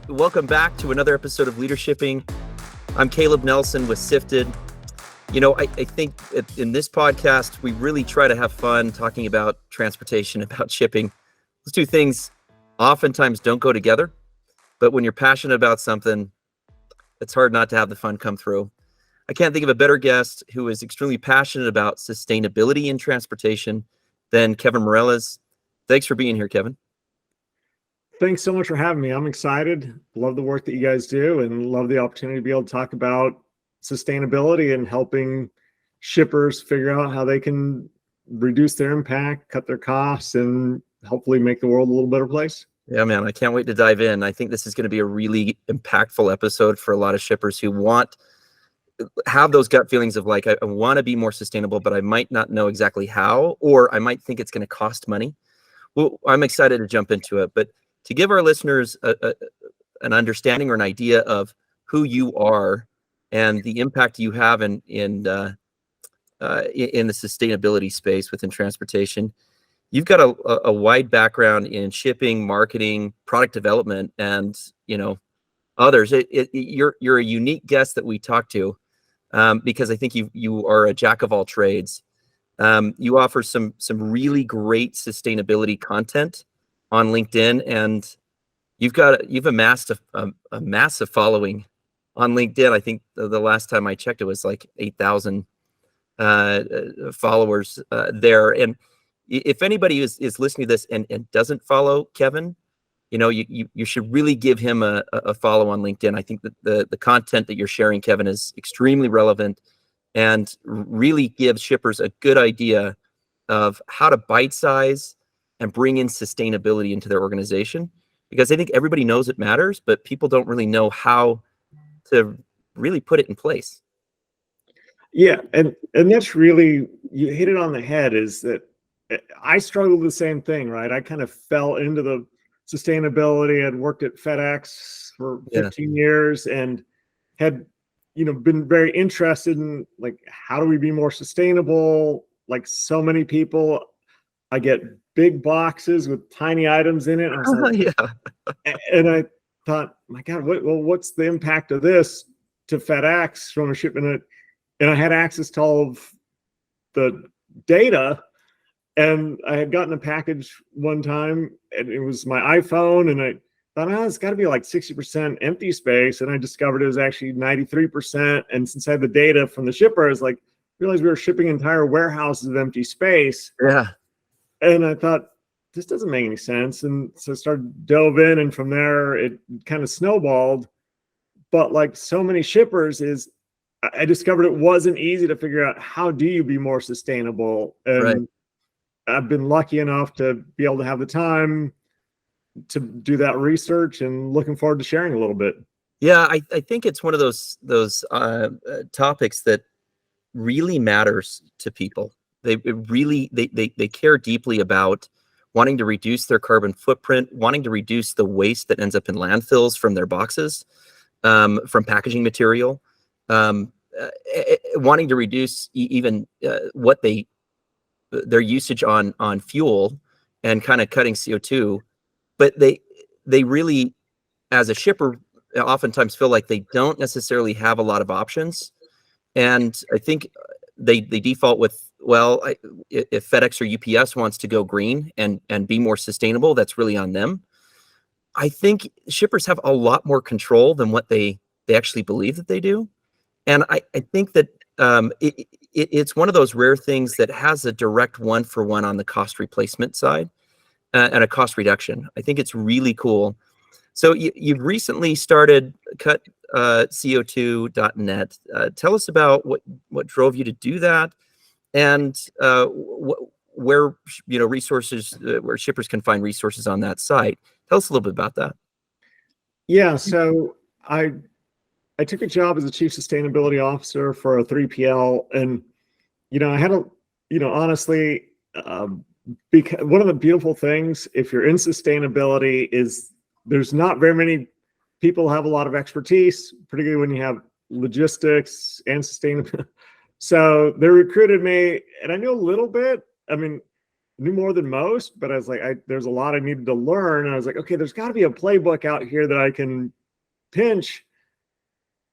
Welcome back to another episode of LeaderShipping. I'm Caleb Nelson with Sifted. I think in this podcast, we really try to have fun talking about transportation, about shipping. Those two things oftentimes don't go together, but when you're passionate about something, it's hard not to have the fun come through. I can't think of a better guest who is extremely passionate about sustainability in transportation than Kevin Mireles. Thanks for being here, Kevin. Thanks so much for having me. I'm excited. Love the work that you guys do and love the opportunity to be able to talk about sustainability and helping shippers figure out how they can reduce their impact, cut their costs, and hopefully make the world a little better place. Yeah, man, I can't wait to dive in. I think this is going to be a really impactful episode for a lot of shippers who have those gut feelings of like, I want to be more sustainable, but I might not know exactly how, or I might think it's going to cost money. Well, I'm excited to jump into it, but to give our listeners an understanding or an idea of who you are and the impact you have in the sustainability space within transportation, you've got a wide background in shipping, marketing, product development, and others. You're a unique guest that we talk to because I think you are a jack of all trades. You offer some really great sustainability content on LinkedIn, and you've amassed a massive following on LinkedIn. I think the last time I checked, it was like 8,000 followers there. And if anybody is listening to this and doesn't follow Kevin, you should really give him a follow on LinkedIn. I think that the content that you're sharing, Kevin, is extremely relevant and really gives shippers a good idea of how to bite size and bring in sustainability into their organization, because I think everybody knows it matters, but people don't really know how to really put it in place. Yeah, and that's really, you hit it on the head, is that I struggled with the same thing, right? I kind of fell into the sustainability. I'd worked at FedEx for 15 years and had been very interested in, like, how do we be more sustainable? Like so many people, I get big boxes with tiny items in it. And I was like, and I thought, my God, what's the impact of this to FedEx from a shipment? And I had access to all of the data, and I had gotten a package one time, and it was my iPhone, and I thought, it's got to be like 60% empty space, and I discovered it was actually 93%. And since I had the data from the shipper, I was like, realized we were shipping entire warehouses of empty space. Yeah. And I thought, this doesn't make any sense. And so I started dove in, and from there it kind of snowballed. But like so many shippers, I discovered it wasn't easy to figure out, how do you be more sustainable? And right. I've been lucky enough to be able to have the time to do that research, and looking forward to sharing a little bit. Yeah, I think it's one of those topics that really matters to people. They care deeply about wanting to reduce their carbon footprint, wanting to reduce the waste that ends up in landfills from their boxes, from packaging material, wanting to reduce even their usage on fuel, and kind of cutting CO2. But they really, as a shipper, oftentimes feel like they don't necessarily have a lot of options. And I think they default with, if FedEx or UPS wants to go green and be more sustainable, that's really on them. I think shippers have a lot more control than what they actually believe that they do. And I think that it's one of those rare things that has a direct one-for-one on the cost replacement side and a cost reduction. I think it's really cool. So you've recently started cutco2.net. Tell us about what drove you to do that, and where resources, where shippers can find resources on that site. Tell us a little bit about that. Yeah, so I took a job as a chief sustainability officer for a 3PL, and I had honestly, because one of the beautiful things, if you're in sustainability, is there's not very many people have a lot of expertise, particularly when you have logistics and sustainability. So they recruited me, and I knew a little bit. I mean, knew more than most, but I was like, there's a lot I needed to learn. And I was like, okay, there's got to be a playbook out here that I can pinch.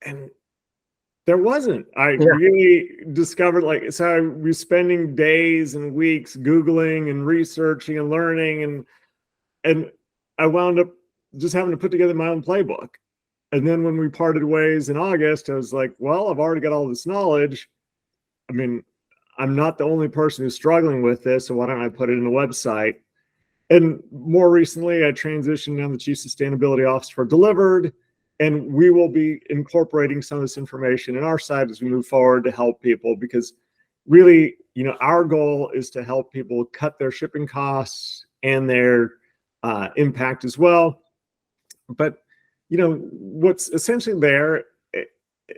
And there wasn't. I Yeah. really discovered, like, so I was spending days and weeks Googling and researching and learning, and I wound up just having to put together my own playbook. And then when we parted ways in August, I was like, well, I've already got all this knowledge. I mean, I'm not the only person who's struggling with this, so why don't I put it in a website? And more recently, I transitioned now the Chief Sustainability Officer for Delivered, and we will be incorporating some of this information in our site as we move forward to help people, because really, our goal is to help people cut their shipping costs and their impact as well. But, what's essentially there,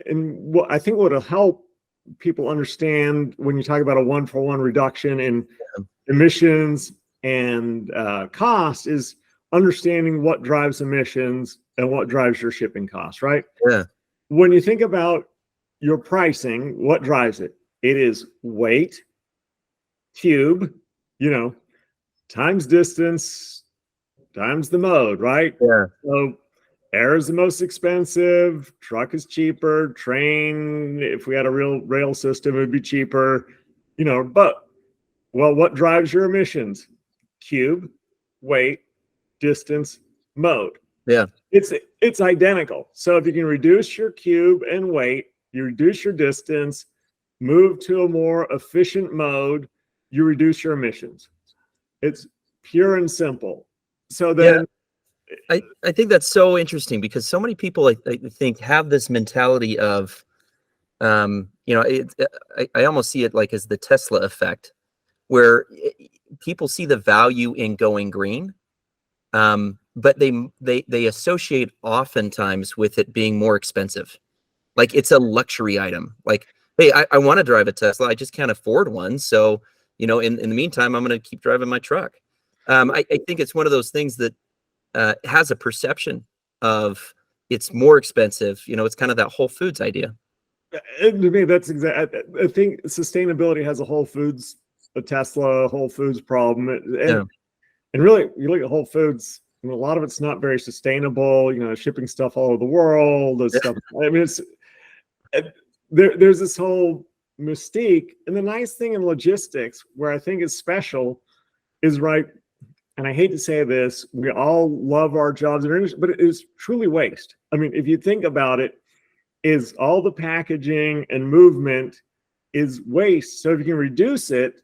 and what I think what'll help people understand when you talk about a 1-for-1 reduction in emissions and cost is understanding what drives emissions and what drives your shipping costs, right? Yeah. When you think about your pricing, what drives it? It is weight, cube, times distance, times the mode, right? Yeah. So air is the most expensive, truck is cheaper, train, if we had a real rail system, it would be cheaper, but well, what drives your emissions? Cube, weight, distance, mode. Yeah. It's identical. So if you can reduce your cube and weight, you reduce your distance, move to a more efficient mode, you reduce your emissions. It's pure and simple. So then I think that's so interesting, because so many people I think have this mentality of, I almost see it like as the Tesla effect, where people see the value in going green, but they associate oftentimes with it being more expensive. Like it's a luxury item. Like, hey, I want to drive a Tesla, I just can't afford one. So, in the meantime, I'm going to keep driving my truck. I think it's one of those things that has a perception of it's more expensive. It's kind of that Whole Foods idea. to me, that's exactly. I think sustainability has a Tesla Whole Foods problem, and really, you look at Whole Foods, a lot of it's not very sustainable. Shipping stuff all over the world, this stuff. I mean, there's this whole mystique, and the nice thing in logistics, where I think is special, is right. And I hate to say this, we all love our jobs, but it is truly waste. I mean, if you think about it, is all the packaging and movement is waste. So if you can reduce it,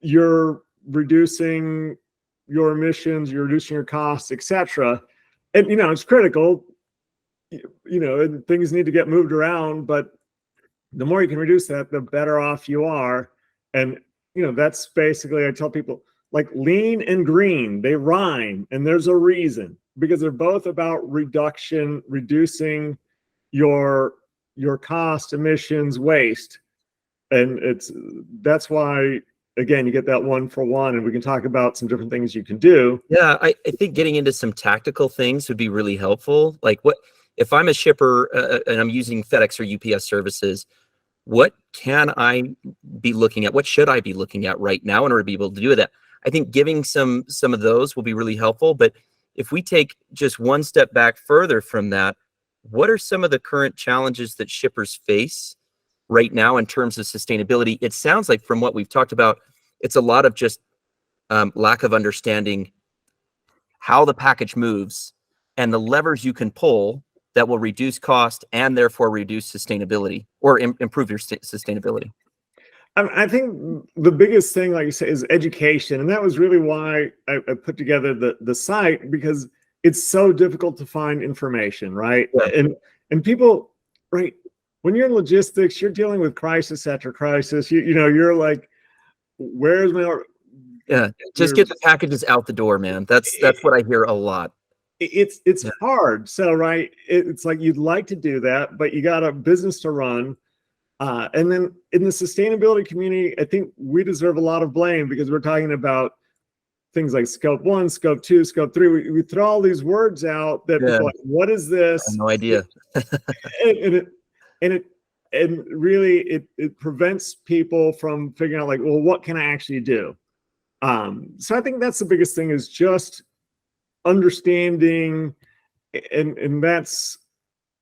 you're reducing your emissions, you're reducing your costs, etc. And it's critical. And things need to get moved around, but the more you can reduce that, the better off you are. And that's basically, I tell people, like lean and green, they rhyme, and there's a reason, because they're both about reducing your cost, emissions, waste. And that's why, again, you get that 1-for-1, and we can talk about some different things you can do. Yeah, I think getting into some tactical things would be really helpful. Like, what if I'm a shipper and I'm using FedEx or UPS services? What can I be looking at? What should I be looking at right now in order to be able to do that? I think giving some of those will be really helpful. But if we take just one step back further from that, what are some of the current challenges that shippers face right now in terms of sustainability? It sounds like, from what we've talked about, it's a lot of just lack of understanding how the package moves and the levers you can pull that will reduce cost and therefore reduce sustainability, or improve your sustainability. I think the biggest thing, like you say, is education. And that was really why I put together the site, because it's so difficult to find information, right? Yeah. And people, right, when you're in logistics, you're dealing with crisis after crisis. You're like, where's my... Yeah, just get the packages out the door, man. That's what I hear a lot. It's hard. So, right, it's like you'd like to do that, but you got a business to run. And then in the sustainability community, I think we deserve a lot of blame, because we're talking about things like scope 1, scope 2, scope 3. We throw all these words out that people are like, what is this? I have no idea. and really it prevents people from figuring out, like, well, what can I actually do? So I think that's the biggest thing, is just understanding, and that's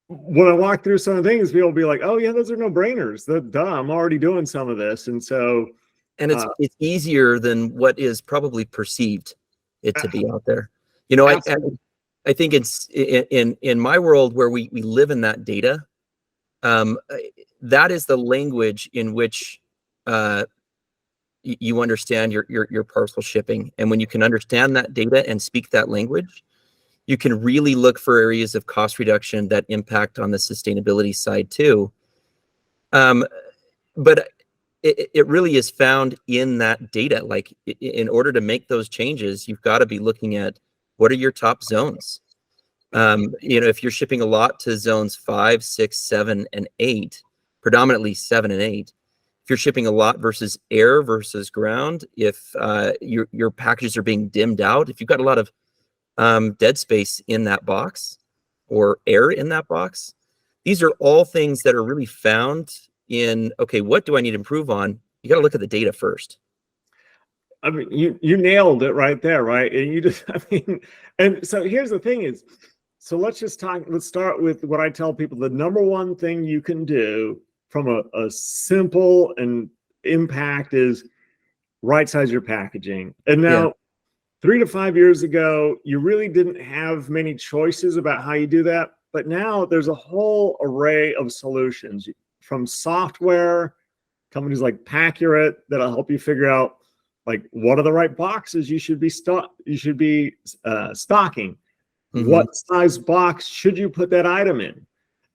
when I walk through some of the things, people will be like, "Oh yeah, those are no brainers. Duh, I'm already doing some of this," and so. And it's easier than what is probably perceived it to be out there. You know, I think it's in my world where we live in that data. That is the language in which you understand your parcel shipping. And when you can understand that data and speak that language, you can really look for areas of cost reduction that impact on the sustainability side too. But it really is found in that data. Like, in order to make those changes, you've got to be looking at what are your top zones. You know, if you're shipping a lot to zones 5, 6, 7, and 8, predominantly 7 and 8, if you're shipping a lot versus air versus ground, if your packages are being dimmed out, if you've got a lot of dead space in that box or air in that box, these are all things that are really found in, okay, what do I need to improve on? You got to look at the data first. I mean, you nailed it right there, right? And you just, I mean, and so here's the thing is, so let's start with what I tell people. The number one thing you can do from a simple and impact is right size your packaging. And now 3 to 5 years ago, you really didn't have many choices about how you do that. But now there's a whole array of solutions, from software, companies like Paccurate, that'll help you figure out like what are the right boxes you should be stocking. Mm-hmm. What size box should you put that item in?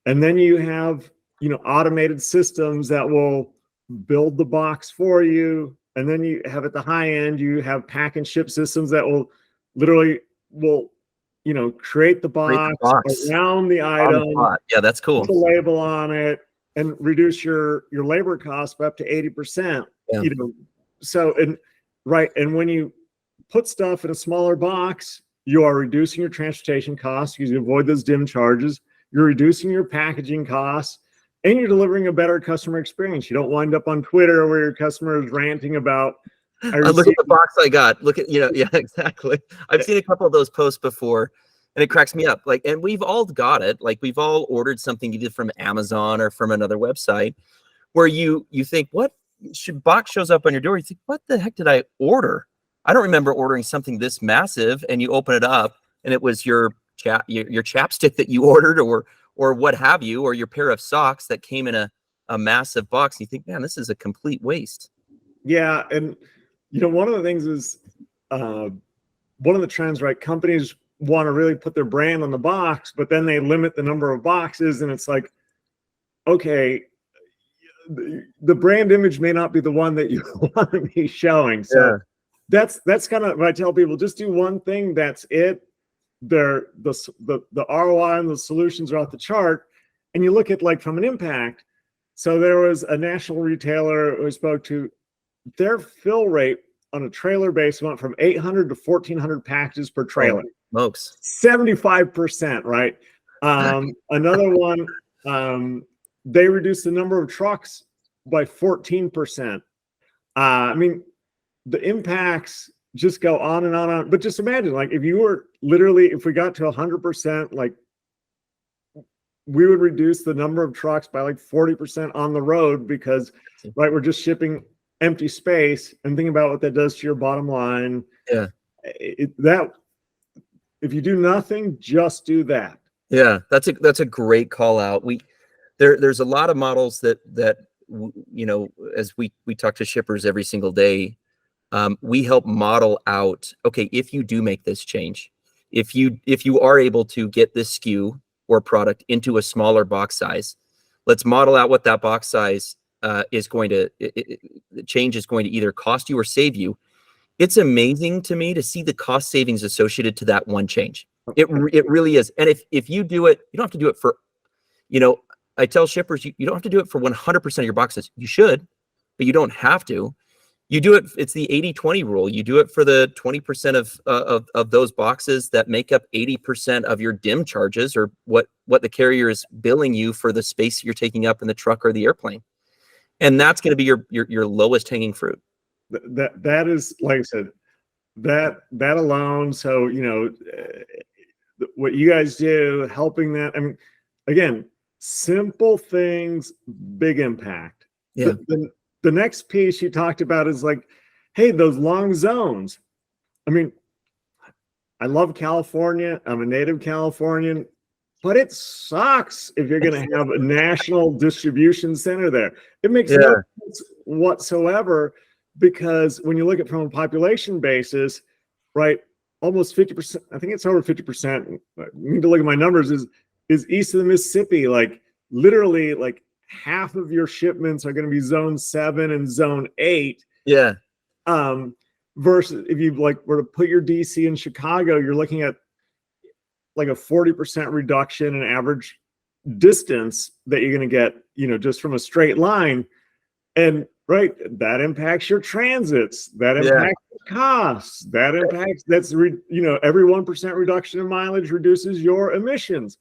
And then you have, you know, automated systems that will build the box for you. And then you have, at the high end, you have pack and ship systems that will literally you know, create the box around the item. Yeah, that's cool. Put the label on it and reduce your labor costs by up to 80%. Yeah. You know, so and when you put stuff in a smaller box, you are reducing your transportation costs because you avoid those dim charges. You're reducing your packaging costs, and you're delivering a better customer experience. You don't wind up on Twitter where your customer is ranting about, look at the box I got. Look at, you know, yeah, exactly. I've seen a couple of those posts before, and it cracks me up. Like, and we've all got it. Like, we've all ordered something either from Amazon or from another website where you think, what box shows up on your door? You think, what the heck did I order? I don't remember ordering something this massive. And you open it up, and it was your chapstick that you ordered, or what have you, or your pair of socks that came in a massive box. You think, man, this is a complete waste. Yeah, and you know, one of the things is one of the trends, right? Companies want to really put their brand on the box, but then they limit the number of boxes, and it's like, okay, the brand image may not be the one that you want to be showing. So that's kind of what I tell people: just do one thing. That's it. The ROI and the solutions are off the chart, and you look at, like, from an impact. So there was a national retailer who I spoke to. Their fill rate on a trailer base went from 800 to 1,400 packages per trailer. Oh, smokes. 75%, right? Another one, they reduced the number of trucks by 14%. I mean, the impacts just go on and on and on. But just imagine, like, if we got to 100%, like, we would reduce the number of trucks by like 40% on the road, because, right, we're just shipping empty space, and think about what that does to your bottom line. Yeah. If you do nothing, just do that. Yeah, that's a great call out. There's a lot of models that you know, as we talk to shippers every single day, we help model out, okay, if you do make this change, if you are able to get this SKU or product into a smaller box size, let's model out what that box size is going to, the change is going to either cost you or save you. It's amazing to me to see the cost savings associated to that one change. It really is. And if you do it, you don't have to do it for, you know, I tell shippers, you don't have to do it for 100% of your boxes. You should, but you don't have to. You do it, it's the 80-20 rule. You do it for the 20% of those boxes that make up 80% of your dim charges, or what the carrier is billing you for the space you're taking up in the truck or the airplane. And that's going to be your lowest hanging fruit. that is, like I said, that alone. So, what you guys do, helping that. I mean, again, simple things, big impact. Yeah. The next piece you talked about is like, hey, those long zones. I mean, I love California. I'm a native Californian, but it sucks if you're going to have a national distribution center there. It makes no sense whatsoever, because when you look at it from a population basis, right, almost 50%, I think it's over 50%. I need to look at my numbers, is east of the Mississippi. Like literally like half of your shipments are going to be zone 7 and zone 8. Yeah. Versus if you like were to put your DC in Chicago, you're looking at like a 40% reduction in average distance that you're going to get, just from a straight line. And right, that impacts your transits, that impacts costs, that impacts, every 1% reduction in mileage reduces your emissions.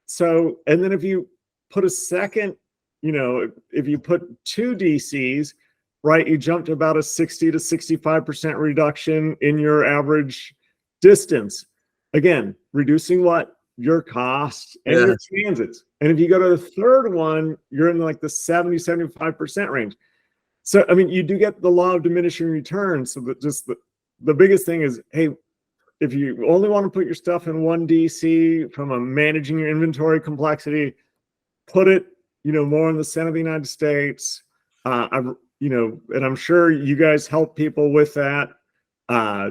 So, and then if you put a second, if you put 2 DCs, right, you jump to about a 60 to 65% reduction in your average distance. Again, reducing what? Your costs and your transits. And if you go to the third one, you're in like the 70, 75% range. So, I mean, you do get the law of diminishing returns. So that just the biggest thing is, hey, if you only want to put your stuff in one DC from a managing your inventory complexity, put it, more in the center of the United States. And I'm sure you guys help people with that,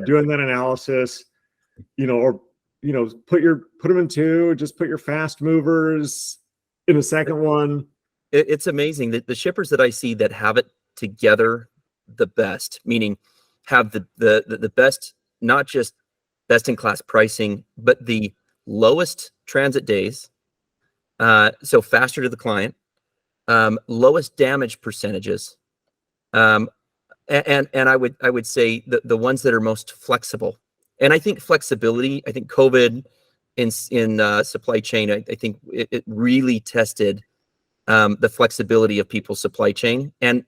doing that analysis, or, put them in 2, just put your fast movers in a second one. It's amazing that the shippers that I see that have it together the best, meaning have the best, not just best in class pricing, but the lowest transit days, so faster to the client, lowest damage percentages, and I would say the ones that are most flexible. And I think flexibility, I think COVID in supply chain, I think it really tested the flexibility of people's supply chain, and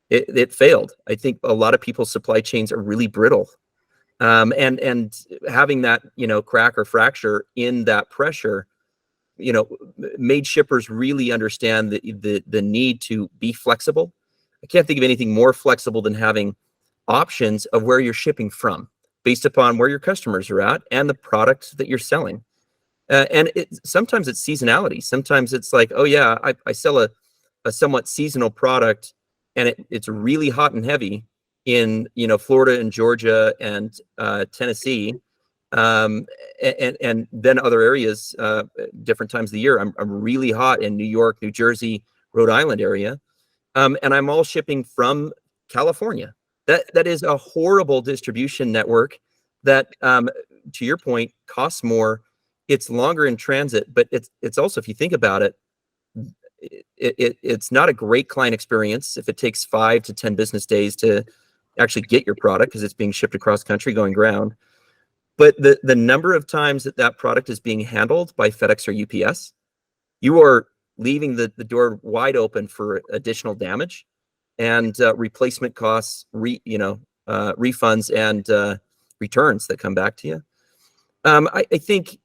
it failed. I think a lot of people's supply chains are really brittle, and having that crack or fracture in that pressure, made shippers really understand the need to be flexible. I can't think of anything more flexible than having options of where you're shipping from, based upon where your customers are at and the products that you're selling. And sometimes it's seasonality. Sometimes it's like, oh yeah, I sell a somewhat seasonal product, and it's really hot and heavy in Florida and Georgia and Tennessee, and then other areas, different times of the year. I'm really hot in New York, New Jersey, Rhode Island area, and I'm all shipping from California. That is a horrible distribution network that, to your point, costs more. It's longer in transit, but it's also, if you think about it, it's not a great client experience if it takes 5 to 10 business days to actually get your product, because it's being shipped across country going ground. But the number of times that product is being handled by FedEx or UPS, you are leaving the door wide open for additional damage and replacement costs, refunds and returns that come back to you. I think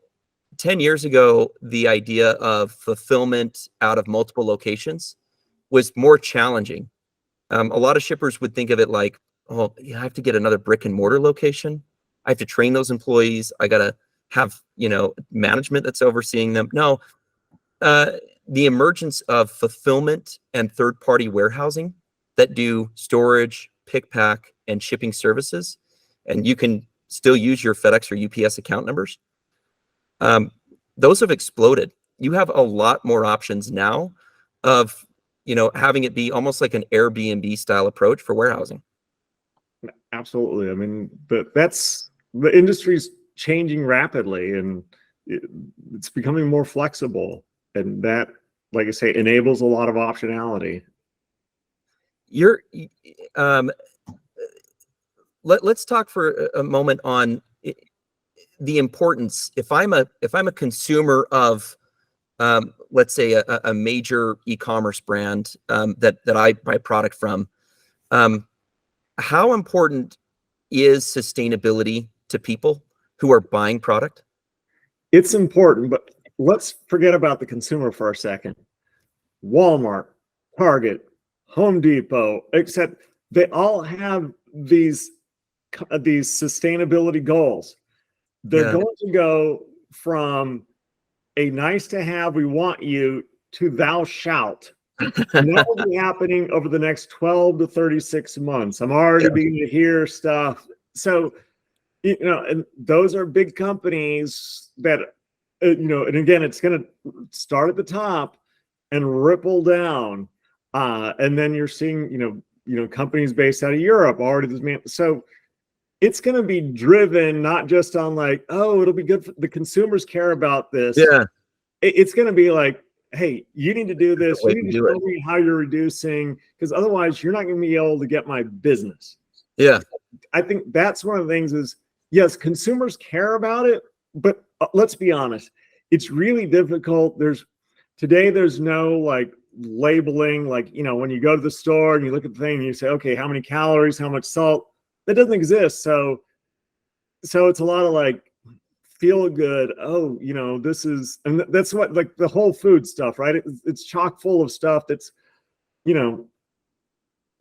10 years ago, the idea of fulfillment out of multiple locations was more challenging. A lot of shippers would think of it like, oh, you have to get another brick and mortar location. I have to train those employees. I got to have, management that's overseeing them. No, the emergence of fulfillment and third-party warehousing that do storage, pick, pack, and shipping services, and you can still use your FedEx or UPS account numbers. Those have exploded. You have a lot more options now of, having it be almost like an Airbnb style approach for warehousing. Absolutely. I mean, that's the industry's changing rapidly, and it's becoming more flexible, and that, like I say, enables a lot of optionality. Let's talk for a moment on the importance. If I'm a consumer of, let's say a major e-commerce brand that I buy product from, how important is sustainability to people who are buying product? It's important, but let's forget about the consumer for a second. Walmart, Target, Home Depot, except they all have these sustainability goals. They're Yeah. going to go from a nice to have, we want you, to thou shalt. And that will be happening over the next 12 to 36 months. I'm already Yeah. beginning to hear stuff. So, and those are big companies that, and again, it's going to start at the top and ripple down. And then you're seeing, companies based out of Europe already. So it's going to be driven not just on like, oh, it'll be good for the consumers care about this. Yeah. It's going to be like, hey, you need to do this. Way You to need to do show it. me how you're reducing, because otherwise you're not going to be able to get my business. Yeah. I think that's one of the things is, yes, consumers care about it, but let's be honest, it's really difficult. There's no like labeling, like, when you go to the store and you look at the thing and you say, okay, how many calories, how much salt, that doesn't exist. So it's a lot of like, feel good. Oh, this is, and that's what, like the whole food stuff, right? It's chock full of stuff that's,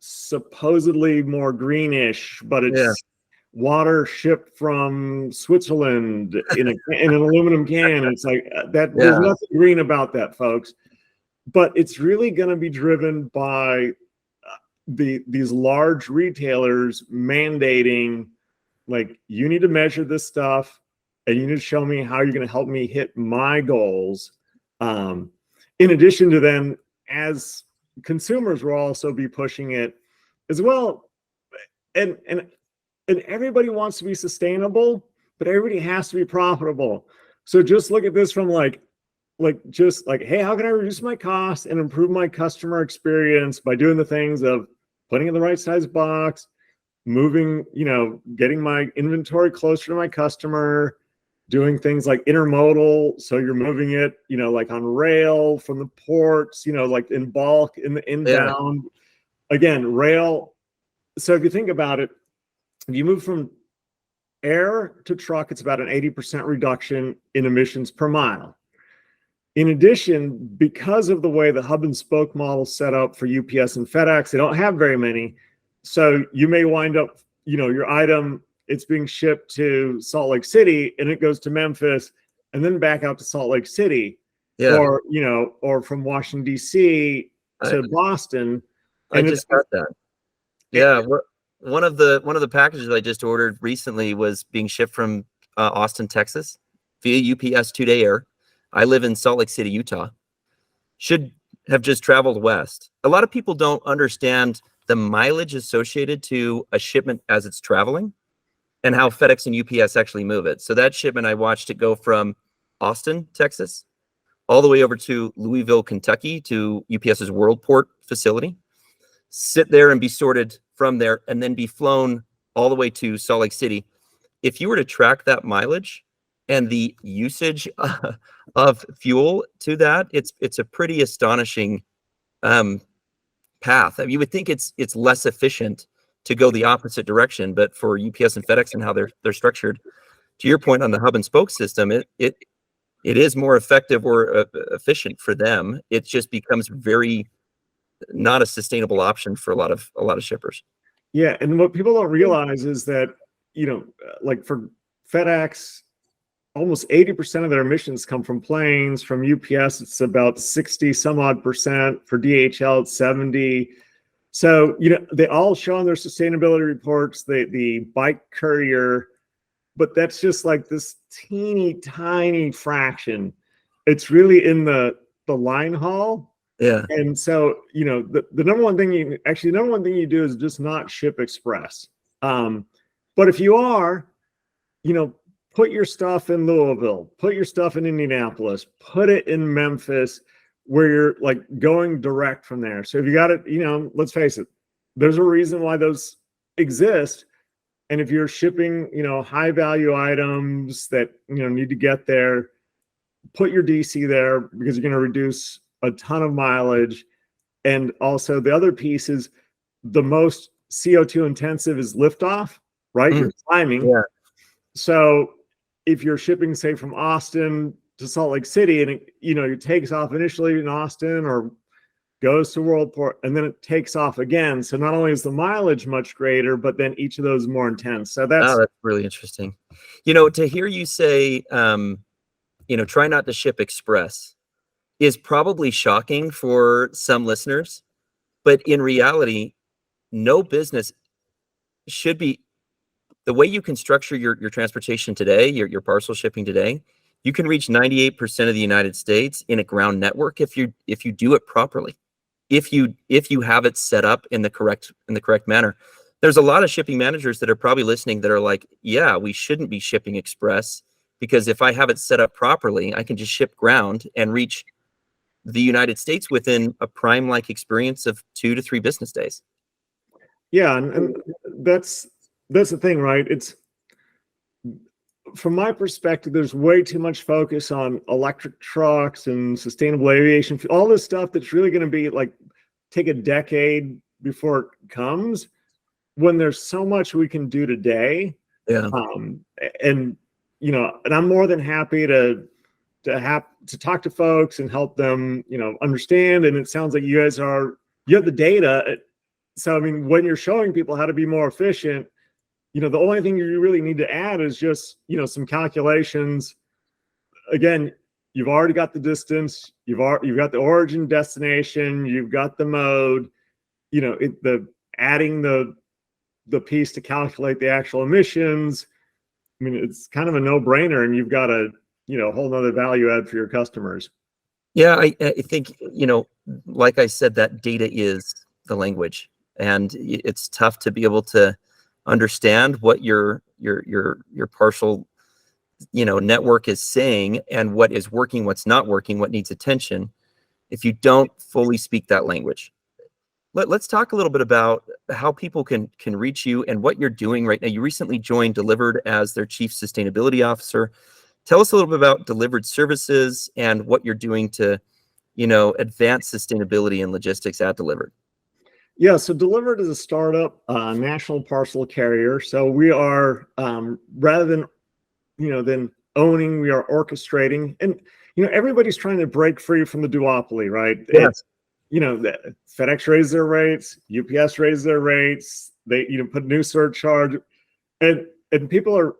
supposedly more greenish, but it's water shipped from Switzerland in an aluminum can. And it's like that. Yeah. There's nothing green about that, folks. But it's really going to be driven by these large retailers mandating, like, you need to measure this stuff and you need to show me how you're going to help me hit my goals. In addition to them, as consumers will also be pushing it as well. And everybody wants to be sustainable, but everybody has to be profitable. So just look at this from just like, hey, how can I reduce my costs and improve my customer experience by doing the things of putting in the right size box, moving, getting my inventory closer to my customer, doing things like intermodal. So you're moving it, like on rail from the ports, like in bulk in the inbound. Again, rail. So if you think about it, if you move from air to truck, it's about an 80% reduction in emissions per mile. In addition, because of the way the hub and spoke model set up for UPS and FedEx, they don't have very many. So you may wind up, your item, it's being shipped to Salt Lake City and it goes to Memphis and then back out to Salt Lake City, or from Washington, D.C. to Boston. I just got that. Yeah. One of the packages I just ordered recently was being shipped from Austin, Texas via UPS 2-day air. I live in Salt Lake City, Utah. Should have just traveled west. A lot of people don't understand the mileage associated to a shipment as it's traveling and how FedEx and UPS actually move it. So that shipment, I watched it go from Austin, Texas, all the way over to Louisville, Kentucky, to UPS's Worldport facility, sit there and be sorted from there, and then be flown all the way to Salt Lake City. If you were to track that mileage and the usage of fuel to that, it's a pretty astonishing path. I mean, you would think it's less efficient to go the opposite direction, but for UPS and FedEx and how they're structured, to your point on the hub and spoke system, it is more effective or efficient for them. It just becomes very not a sustainable option for a lot of shippers. Yeah, and what people don't realize is that, like for FedEx, almost 80% of their emissions come from planes. From UPS, it's about 60 some odd percent. For DHL, it's 70. So, they all show on their sustainability reports, the bike courier, but that's just like this teeny tiny fraction. It's really in the line haul. Yeah. And so, the number one thing you do is just not ship express. But if you are, put your stuff in Louisville, put your stuff in Indianapolis, put it in Memphis, where you're like going direct from there. So if you got it, let's face it, there's a reason why those exist. And if you're shipping, high value items that, need to get there, put your DC there, because you're going to reduce a ton of mileage. And also the other piece is the most CO2 intensive is liftoff, right? You're climbing. Yeah. So if you're shipping, say, from Austin to Salt Lake City, and it takes off initially in Austin or goes to Worldport, and then it takes off again. So not only is the mileage much greater, but then each of those is more intense. So that's really interesting. To hear you say, try not to ship express is probably shocking for some listeners, but in reality, no business should be the way you can structure your transportation today, your parcel shipping today. You can reach 98% of the United States in a ground network if you do it properly. If you have it set up in the correct manner. There's a lot of shipping managers that are probably listening that are like, yeah, we shouldn't be shipping express, because if I have it set up properly, I can just ship ground and reach the United States within a prime-like experience of 2 to 3 business days. Yeah, and that's the thing, right? It's, from my perspective, there's way too much focus on electric trucks and sustainable aviation, all this stuff that's really going to be like take a decade before it comes, when there's so much we can do today. Yeah. And I'm more than happy to talk to folks and help them, understand. And it sounds like you have the data. So, I mean, when you're showing people how to be more efficient, the only thing you really need to add is just, some calculations. Again, you've already got the distance, you've got the origin, destination, you've got the mode, adding the piece to calculate the actual emissions. I mean, it's kind of a no-brainer, and you've got a whole nother value add for your customers. Yeah, I think, like I said, that data is the language, and it's tough to be able to understand what your parcel network is saying, and what is working, what's not working, what needs attention, if you don't fully speak that language. Let's talk a little bit about how people can reach you and what you're doing right now. You recently joined Delivered as their Chief Sustainability Officer. Tell us a little bit about Delivered Services and what you're doing to, advance sustainability and logistics at Delivered. Yeah, so Delivered is a startup national parcel carrier. So we are, rather than owning, we are orchestrating. And everybody's trying to break free from the duopoly, right? Yes. FedEx raised their rates, UPS raised their rates, they put new surcharge, and people are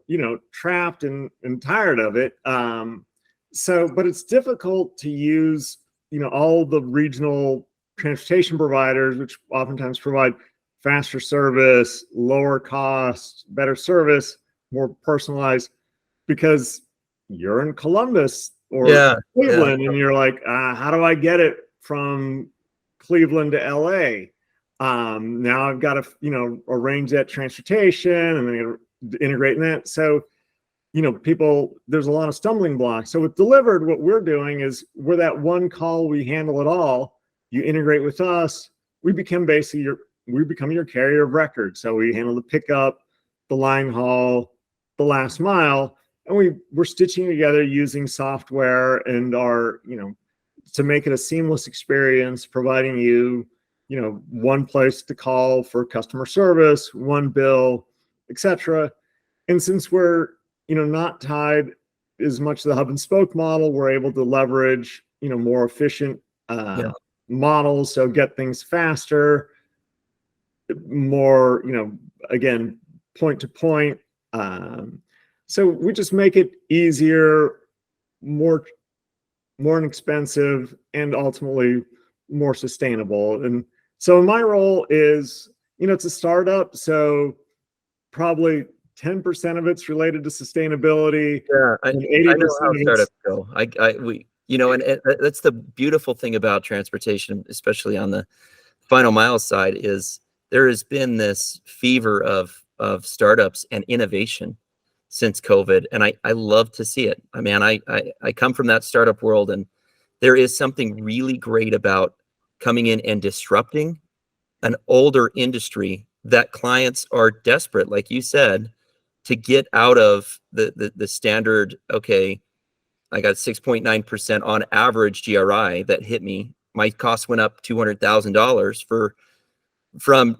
trapped and tired of it. But it's difficult to use all the regional transportation providers, which oftentimes provide faster service, lower cost, better service, more personalized, because you're in Columbus or Cleveland, and you're like, how do I get it from Cleveland to LA? Now I've got to arrange that transportation, and then integrate in that. So there's a lot of stumbling blocks. So with Delivered, what we're doing is we're that one call, we handle it all. You integrate with us, we become your carrier of record. So we handle the pickup, the line haul, the last mile, and we're stitching together using software and to make it a seamless experience, providing you one place to call for customer service, one bill, etc. And since we're not tied as much to the hub and spoke model, we're able to leverage more efficient models, so get things faster, more again, point to point. So we just make it easier, more inexpensive, and ultimately more sustainable. And so my role is, it's a startup, so probably 10% of it's related to sustainability. Yeah, and 80% I know how startups go. And that's the beautiful thing about transportation, especially on the final mile side, is there has been this fever of startups and innovation since COVID, and I love to see it. I mean, I come from that startup world, and there is something really great about coming in and disrupting an older industry that clients are desperate, like you said, to get out of the standard. Okay, I got 6.9% on average GRI that hit me. My cost went up $200,000 for from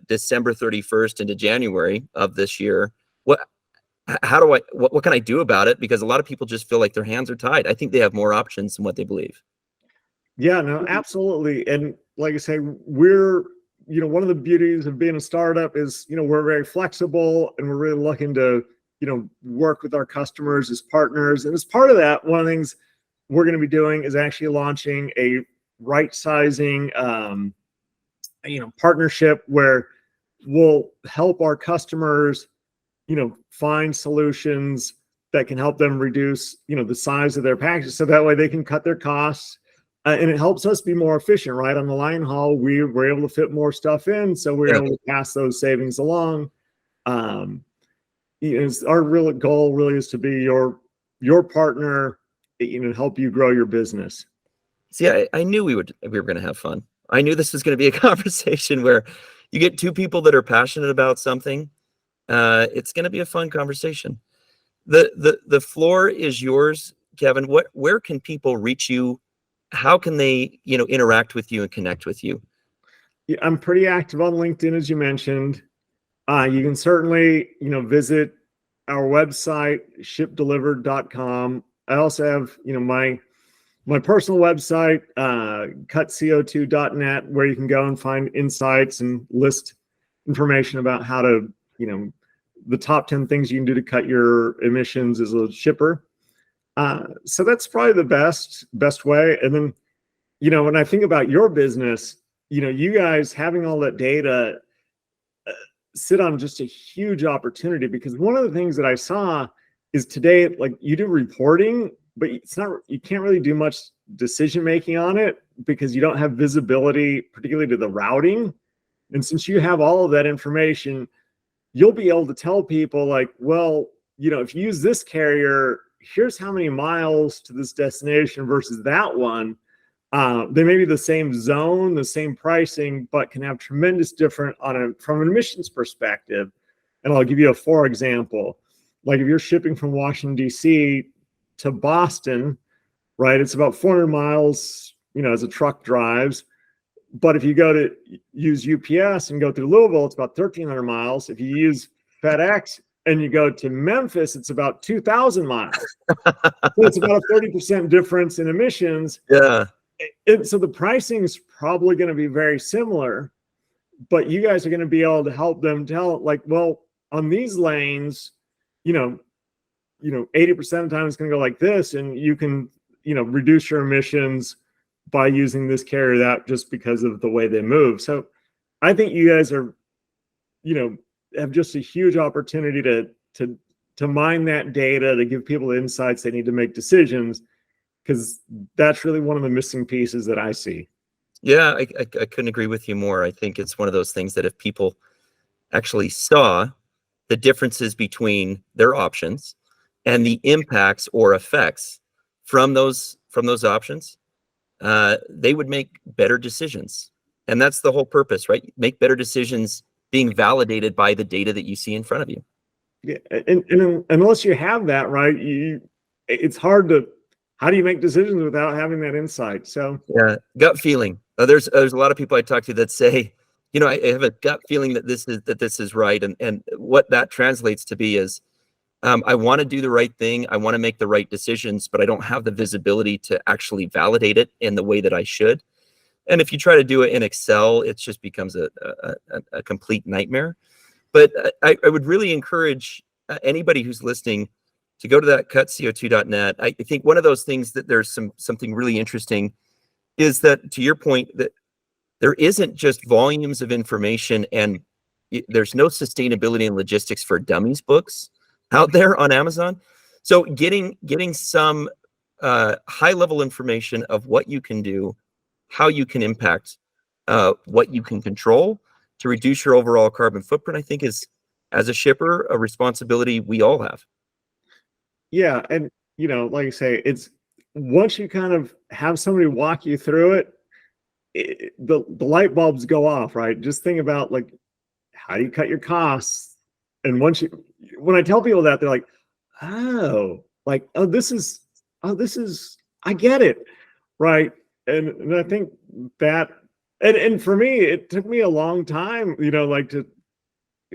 December 31st into January of this year. What can I do about it? Because a lot of people just feel like their hands are tied. I think they have more options than what they believe. Yeah, no, absolutely. And like I say, we're, one of the beauties of being a startup is, we're very flexible, and we're really looking to, work with our customers as partners. And as part of that, one of the things we're going to be doing is actually launching a right sizing, partnership where we'll help our customers, find solutions that can help them reduce, the size of their packages. So that way they can cut their costs. And it helps us be more efficient, right? On the line haul, we were able to fit more stuff in. So we're able to pass those savings along. Our real goal really is to be your partner, help you grow your business. See, I knew we were going to have fun. I knew this was going to be a conversation where you get two people that are passionate about something. It's going to be a fun conversation. The floor is yours, Kevin. Where can people reach you? How can they, interact with you and connect with you? Yeah, I'm pretty active on LinkedIn, as you mentioned. You can certainly, visit our website, shipdelivered.com. I also have, my personal website, cutco2.net, where you can go and find insights and list information about how to, the top 10 things you can do to cut your emissions as a shipper. So that's probably the best way. And then, when I think about your business, you guys having all that data sit on just a huge opportunity, because one of the things that I saw is today, like, you do reporting, but you can't really do much decision making on it because you don't have visibility, particularly to the routing. And since you have all of that information, you'll be able to tell people, like, well, if you use this carrier, here's how many miles to this destination versus that one. They may be the same zone, the same pricing, but can have tremendous different from an emissions perspective. And I'll give you a for example. Like, if you're shipping from Washington, D.C. to Boston, right, it's about 400 miles, as a truck drives. But if you go to use UPS and go through Louisville, it's about 1,300 miles. If you use FedEx and you go to Memphis, it's about 2,000 miles. So it's about a 30% difference in emissions. Yeah. So the pricing is probably going to be very similar, but you guys are going to be able to help them tell, like, well, on these lanes, 80% of the time it's going to go like this, and you can, reduce your emissions by using this carrier, that just because of the way they move. So I think you guys are, have just a huge opportunity to mine that data, to give people the insights they need to make decisions, because that's really one of the missing pieces that I see. Yeah, I couldn't agree with you more. I think it's one of those things that if people actually saw the differences between their options and the impacts or effects from those options, they would make better decisions. And that's the whole purpose, right? Make better decisions being validated by the data that you see in front of you. Yeah, and unless you have that, right, it's hard to. How do you make decisions without having that insight? So yeah, gut feeling. There's a lot of people I talk to that say, I have a gut feeling that this is right, and what that translates to be is, I want to do the right thing, I want to make the right decisions, but I don't have the visibility to actually validate it in the way that I should. And if you try to do it in Excel, it just becomes a complete nightmare. But I would really encourage anybody who's listening to go to that cutco2.net. I think one of those things that there's something really interesting is that, to your point, that there isn't just volumes of information, and there's no sustainability and logistics for dummies books out there on Amazon. So getting some high level information of what you can do, how you can impact what you can control to reduce your overall carbon footprint, I think is, as a shipper, a responsibility we all have. Yeah, and like I say, it's once you kind of have somebody walk you through it, the light bulbs go off, right? Just think about, like, how do you cut your costs? And when I tell people that, they're like, this is, I get it, right? And I think that And for me, it took me a long time,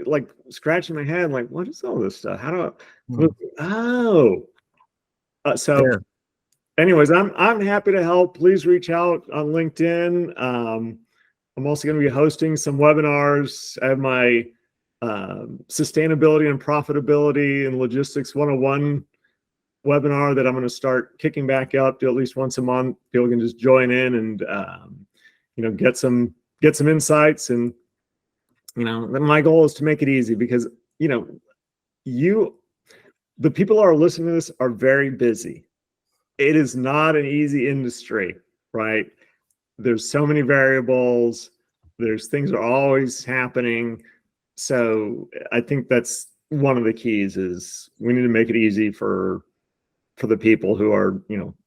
like scratching my head, like, what is all this stuff? How do I, oh, so Yeah. anyways, I'm happy to help. Please reach out on LinkedIn. I'm also going to be hosting some webinars. I have my sustainability and profitability and logistics 101 webinar that I'm going to start kicking back up to at least once a month. People can just join in and get some insights. And my goal is to make it easy, because the people who are listening to this are very busy. It is not an easy industry, right? There's so many variables. There's things are always happening. So I think that's one of the keys, is we need to make it easy for the people who are,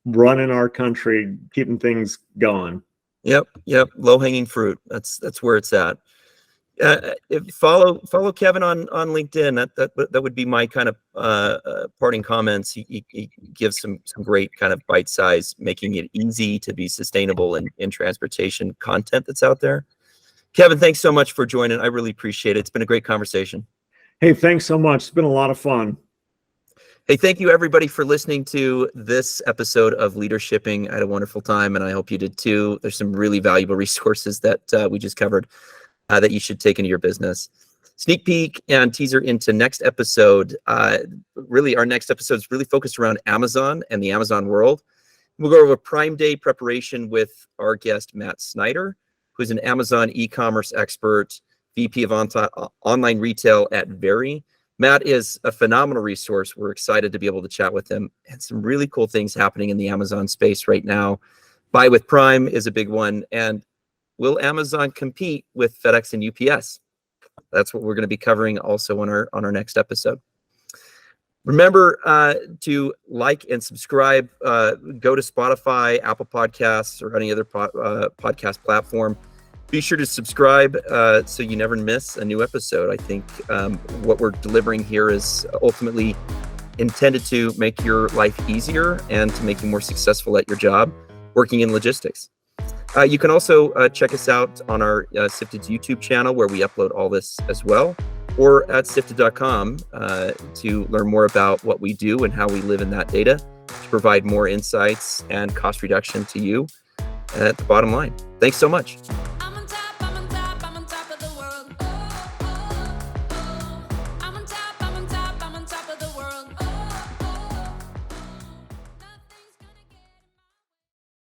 running our country, keeping things going. Yep. Low hanging fruit. That's where it's at. Follow Kevin on LinkedIn. That would be my kind of parting comments. He gives some great kind of bite size, making it easy to be sustainable in transportation content that's out there. Kevin, thanks so much for joining. I really appreciate it. It's been a great conversation. Hey, thanks so much. It's been a lot of fun. Hey, thank you everybody for listening to this episode of LeaderShipping. I had a wonderful time, and I hope you did too. There's some really valuable resources that we just covered that you should take into your business. Sneak peek and teaser into next episode. Really, our next episode is really focused around Amazon and the Amazon world. We'll go over Prime Day preparation with our guest, Matt Snyder, who's an Amazon e-commerce expert, VP of online retail at Very. Matt is a phenomenal resource. We're excited to be able to chat with him, and some really cool things happening in the Amazon space right now. Buy with Prime is a big one. And will Amazon compete with FedEx and UPS? That's what we're going to be covering also on our next episode. Remember to like and subscribe. Go to Spotify, Apple Podcasts, or any other podcast platform. Be sure to subscribe so you never miss a new episode. I think what we're delivering here is ultimately intended to make your life easier and to make you more successful at your job working in logistics. You can also check us out on our Sifted's YouTube channel, where we upload all this as well, or at sifted.com to learn more about what we do and how we live in that data to provide more insights and cost reduction to you at the bottom line. Thanks so much.